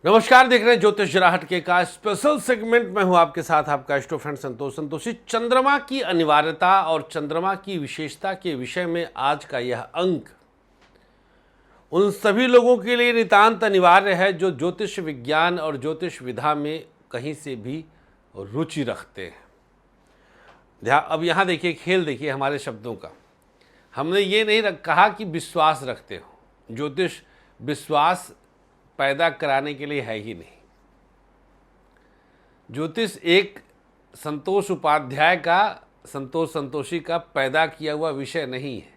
नमस्कार, देख रहे हैं ज्योतिष जराहट के का स्पेशल सेगमेंट में हूं आपके साथ आपका एस्ट्रो फ्रेंड संतोषी। चंद्रमा की अनिवार्यता और चंद्रमा की विशेषता के विषय में आज का यह अंक उन सभी लोगों के लिए नितांत अनिवार्य है जो ज्योतिष विज्ञान और ज्योतिष विधा में कहीं से भी रुचि रखते हैं। अब यहाँ देखिए, खेल देखिए हमारे शब्दों का। हमने ये नहीं कहा कि विश्वास रखते हो, ज्योतिष विश्वास पैदा कराने के लिए है ही नहीं। ज्योतिष एक संतोष उपाध्याय का, संतोष संतोषी का पैदा किया हुआ विषय नहीं है।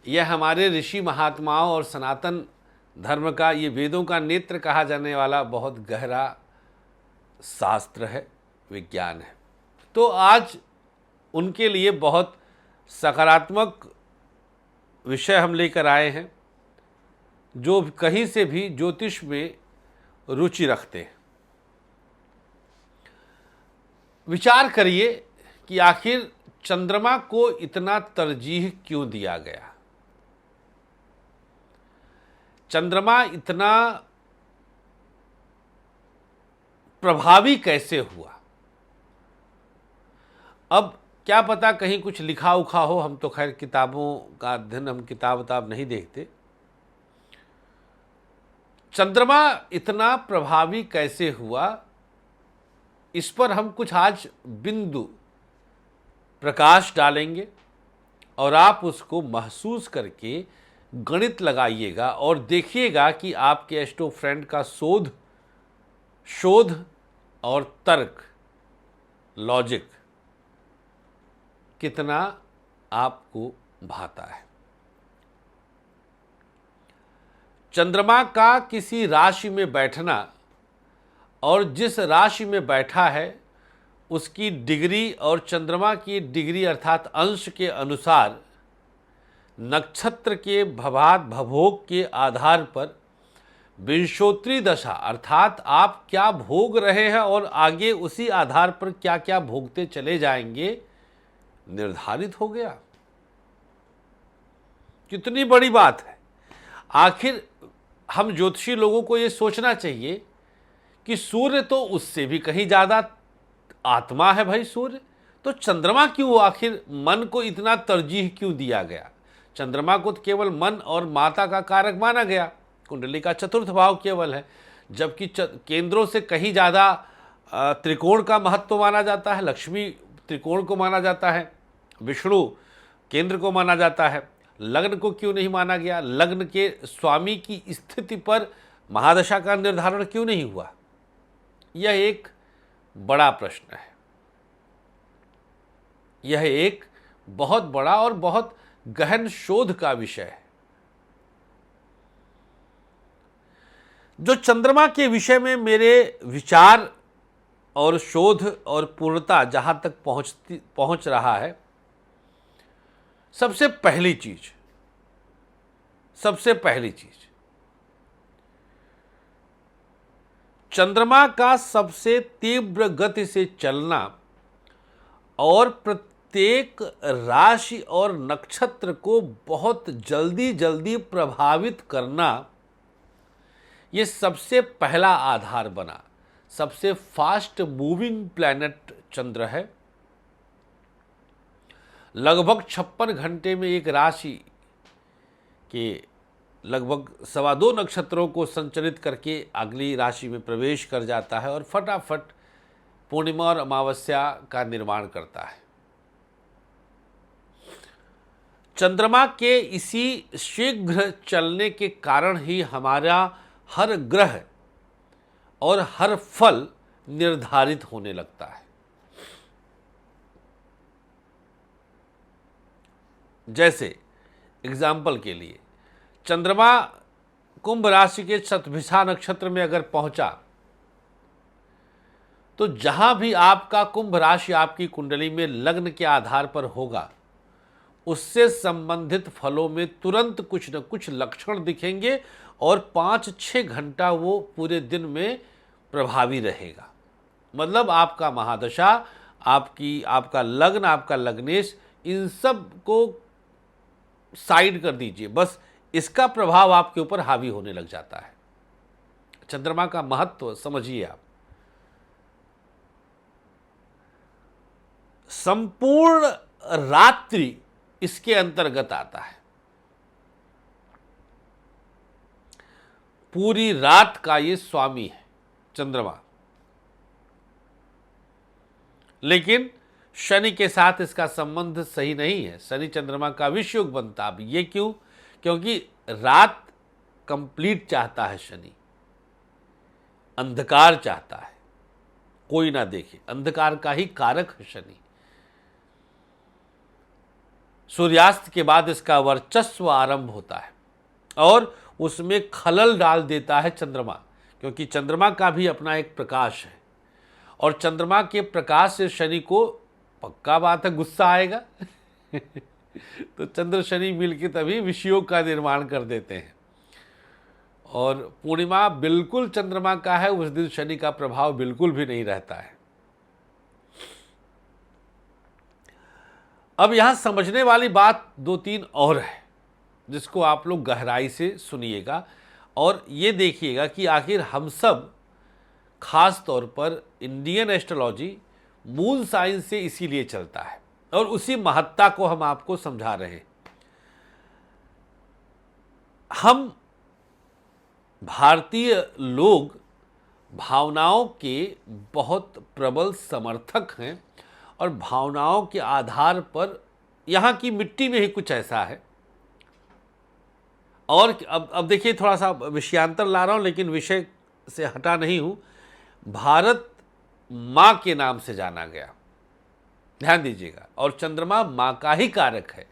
यह हमारे ऋषि महात्माओं और सनातन धर्म का, ये वेदों का नेत्र कहा जाने वाला बहुत गहरा शास्त्र है, विज्ञान है। तो आज उनके लिए बहुत सकारात्मक विषय हम लेकर आए हैं जो कहीं से भी ज्योतिष में रुचि रखते हैं। विचार करिए कि आखिर चंद्रमा को इतना तरजीह क्यों दिया गया, चंद्रमा इतना प्रभावी कैसे हुआ। अब क्या पता कहीं कुछ लिखा उखा हो, हम तो खैर किताबों का अध्ययन, हम किताब नहीं देखते। चंद्रमा इतना प्रभावी कैसे हुआ, इस पर हम कुछ आज बिंदु प्रकाश डालेंगे और आप उसको महसूस करके गणित लगाइएगा और देखिएगा कि आपके एस्ट्रो फ्रेंड का शोध और तर्क, लॉजिक कितना आपको भाता है। चंद्रमा का किसी राशि में बैठना और जिस राशि में बैठा है उसकी डिग्री और चंद्रमा की डिग्री अर्थात अंश के अनुसार नक्षत्र के भभोग के आधार पर विंशोत्तरी दशा अर्थात आप क्या भोग रहे हैं और आगे उसी आधार पर क्या क्या भोगते चले जाएंगे निर्धारित हो गया। कितनी बड़ी बात है। आखिर हम ज्योतिषी लोगों को ये सोचना चाहिए कि सूर्य तो उससे भी कहीं ज़्यादा आत्मा है भाई सूर्य, तो चंद्रमा क्यों, आखिर मन को इतना तरजीह क्यों दिया गया। चंद्रमा को तो केवल मन और माता का कारक माना गया, कुंडली का चतुर्थ भाव केवल है, जबकि केंद्रों से कहीं ज़्यादा त्रिकोण का महत्व माना जाता है। लक्ष्मी त्रिकोण को माना जाता है, विष्णु केंद्र को माना जाता है। लग्न को क्यों नहीं माना गया, लग्न के स्वामी की स्थिति पर महादशा का निर्धारण क्यों नहीं हुआ, यह एक बड़ा प्रश्न है। यह एक बहुत बड़ा और बहुत गहन शोध का विषय है। जो चंद्रमा के विषय में मेरे विचार और शोध और पूर्णता जहां तक पहुंच रहा है, सबसे पहली चीज चंद्रमा का सबसे तीव्र गति से चलना और प्रत्येक राशि और नक्षत्र को बहुत जल्दी प्रभावित करना, ये सबसे पहला आधार बना। सबसे फास्ट मूविंग प्लैनेट चंद्र है। लगभग 56 घंटे में एक राशि के लगभग 2.25 नक्षत्रों को संचलित करके अगली राशि में प्रवेश कर जाता है और फटाफट पूर्णिमा और अमावस्या का निर्माण करता है। चंद्रमा के इसी शीघ्र चलने के कारण ही हमारा हर ग्रह और हर फल निर्धारित होने लगता है। जैसे एग्जाम्पल के लिए, चंद्रमा कुंभ राशि के शतभिषा नक्षत्र में अगर पहुंचा तो जहां भी आपका कुंभ राशि आपकी कुंडली में लग्न के आधार पर होगा, उससे संबंधित फलों में तुरंत कुछ न कुछ लक्षण दिखेंगे और 5-6 घंटा वो पूरे दिन में प्रभावी रहेगा। मतलब आपका महादशा, आपका लग्न, आपका लग्नेश, इन सब को साइड कर दीजिए, बस इसका प्रभाव आपके ऊपर हावी होने लग जाता है। चंद्रमा का महत्व समझिए आप। संपूर्ण रात्रि इसके अंतर्गत आता है। पूरी रात का ये स्वामी है चंद्रमा। लेकिन शनि के साथ इसका संबंध सही नहीं है। शनि चंद्रमा का विषयुग बनता। अब ये क्यों? क्योंकि रात कंप्लीट चाहता है शनि, अंधकार चाहता है, कोई ना देखे। अंधकार का ही कारक है शनि। सूर्यास्त के बाद इसका वर्चस्व आरंभ होता है और उसमें खलल डाल देता है चंद्रमा, क्योंकि चंद्रमा का भी अपना एक प्रकाश है और चंद्रमा के प्रकाश से शनि को पक्का बात है गुस्सा आएगा तो चंद्र शनि मिलकर तभी विषयोग का निर्माण कर देते हैं। और पूर्णिमा बिल्कुल चंद्रमा का है, उस दिन शनि का प्रभाव बिल्कुल भी नहीं रहता है। अब यहां समझने वाली बात 2-3 और है, जिसको आप लोग गहराई से सुनिएगा और ये देखिएगा कि आखिर हम सब, खास तौर पर इंडियन एस्ट्रोलॉजी मून साइन से इसीलिए चलता है और उसी महत्ता को हम आपको समझा रहे हैं। हम भारतीय लोग भावनाओं के बहुत प्रबल समर्थक हैं और भावनाओं के आधार पर यहाँ की मिट्टी में ही कुछ ऐसा है। और अब देखिए, थोड़ा सा विषयांतर ला रहा हूँ लेकिन विषय से हटा नहीं हूँ। भारत माँ के नाम से जाना गया, ध्यान दीजिएगा, और चंद्रमा माँ का ही कारक है।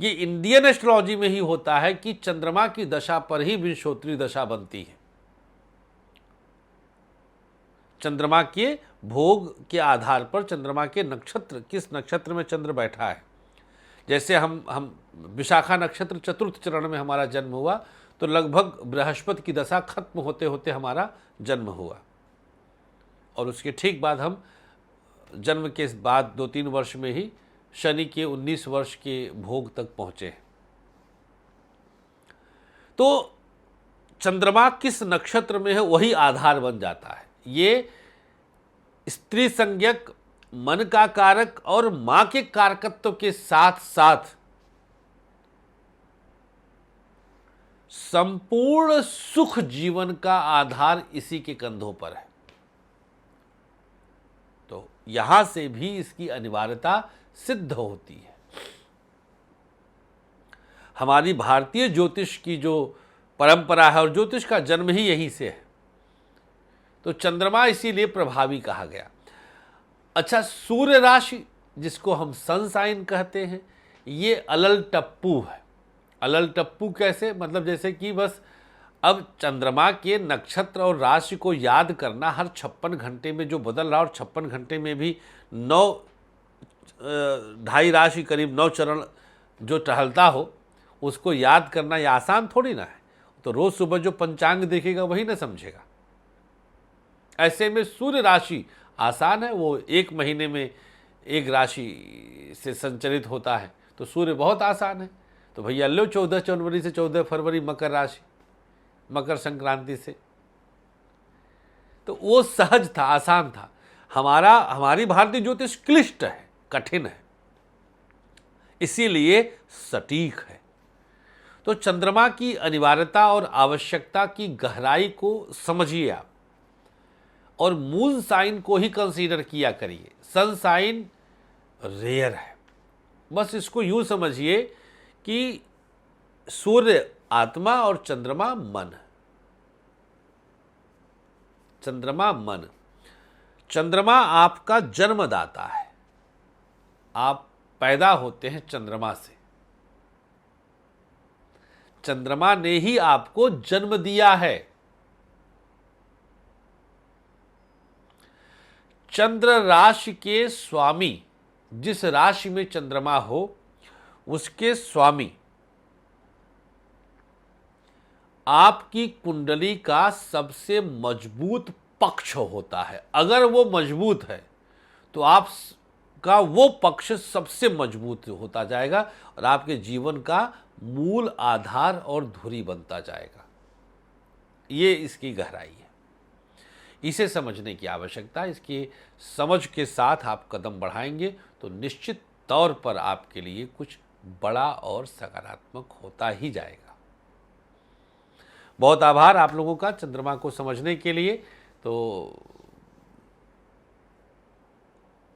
ये इंडियन एस्ट्रोलॉजी में ही होता है कि चंद्रमा की दशा पर ही विंशोत्तरी दशा बनती है। चंद्रमा के भोग के आधार पर चंद्रमा के नक्षत्र, किस नक्षत्र में चंद्र बैठा है। जैसे हम विशाखा नक्षत्र चतुर्थ चरण में हमारा जन्म हुआ तो लगभग बृहस्पति की दशा खत्म होते होते हमारा जन्म हुआ और उसके ठीक बाद हम जन्म के बाद 2-3 वर्ष में ही शनि के 19 वर्ष के भोग तक पहुंचे। तो चंद्रमा किस नक्षत्र में है वही आधार बन जाता है। ये स्त्री संज्ञक, मन का कारक और मां के कारकत्व के साथ साथ संपूर्ण सुख जीवन का आधार इसी के कंधों पर है। तो यहां से भी इसकी अनिवार्यता सिद्ध होती है। हमारी भारतीय ज्योतिष की जो परंपरा है और ज्योतिष का जन्म ही यहीं से है, तो चंद्रमा इसीलिए प्रभावी कहा गया। अच्छा, सूर्य राशि जिसको हम सन साइन कहते हैं, ये अलल टप्पू है। अलल टप्पू कैसे? मतलब जैसे कि बस अब चंद्रमा के नक्षत्र और राशि को याद करना, हर 56 घंटे में जो बदल रहा और 56 घंटे में भी 2.5 राशि करीब 9 चरण जो टहलता हो, उसको याद करना ये आसान थोड़ी ना है। तो रोज सुबह जो पंचांग देखेगा वही ना समझेगा। ऐसे में सूर्य राशि आसान है, वो 1 महीने में एक राशि से संचरित होता है, तो सूर्य बहुत आसान है। तो भैया लो 14 जनवरी से 14 फरवरी मकर राशि, मकर संक्रांति से, तो वो सहज था, आसान था। हमारी भारतीय ज्योतिष क्लिष्ट है, कठिन है, इसीलिए सटीक है। तो चंद्रमा की अनिवार्यता और आवश्यकता की गहराई को समझिए आप और मून साइन को ही कंसीडर किया करिए। सन साइन रेयर है। बस इसको यूं समझिए कि सूर्य आत्मा और चंद्रमा मन। चंद्रमा मन, चंद्रमा आपका जन्मदाता है। आप पैदा होते हैं चंद्रमा से, चंद्रमा ने ही आपको जन्म दिया है। चंद्र राशि के स्वामी, जिस राशि में चंद्रमा हो उसके स्वामी आपकी कुंडली का सबसे मजबूत पक्ष होता है। अगर वो मजबूत है तो आपका वो पक्ष सबसे मजबूत होता जाएगा और आपके जीवन का मूल आधार और धुरी बनता जाएगा। ये इसकी गहराई है। इसे समझने की आवश्यकता है। इसकी समझ के साथ आप कदम बढ़ाएंगे तो निश्चित तौर पर आपके लिए कुछ बड़ा और सकारात्मक होता ही जाएगा। बहुत आभार आप लोगों का चंद्रमा को समझने के लिए। तो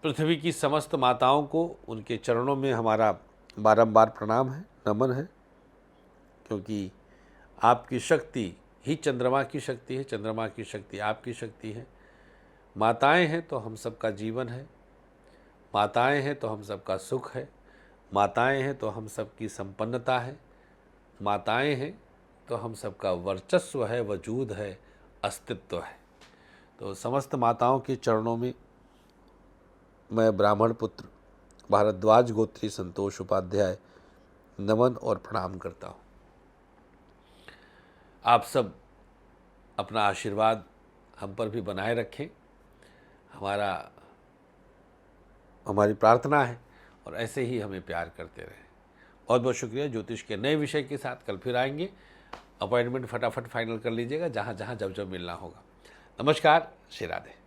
पृथ्वी की समस्त माताओं को उनके चरणों में हमारा बारंबार प्रणाम है, नमन है, क्योंकि आपकी शक्ति ही चंद्रमा की शक्ति है, चंद्रमा की शक्ति आपकी शक्ति है। माताएं हैं तो हम सबका जीवन है, माताएं हैं तो हम सबका सुख है, माताएं हैं तो हम सबकी संपन्नता है, माताएं हैं तो हम सबका वर्चस्व है, वजूद है, अस्तित्व है। तो समस्त माताओं के चरणों में मैं ब्राह्मण पुत्र भारद्वाज गोत्री संतोष उपाध्याय नमन और प्रणाम करता हूँ। आप सब अपना आशीर्वाद हम पर भी बनाए रखें, हमारी प्रार्थना है, और ऐसे ही हमें प्यार करते रहें। बहुत बहुत शुक्रिया। ज्योतिष के नए विषय के साथ कल फिर आएंगे। अपॉइंटमेंट फटाफट फाइनल कर लीजिएगा, जहाँ जहाँ जब जब मिलना होगा। नमस्कार, श्री राधे।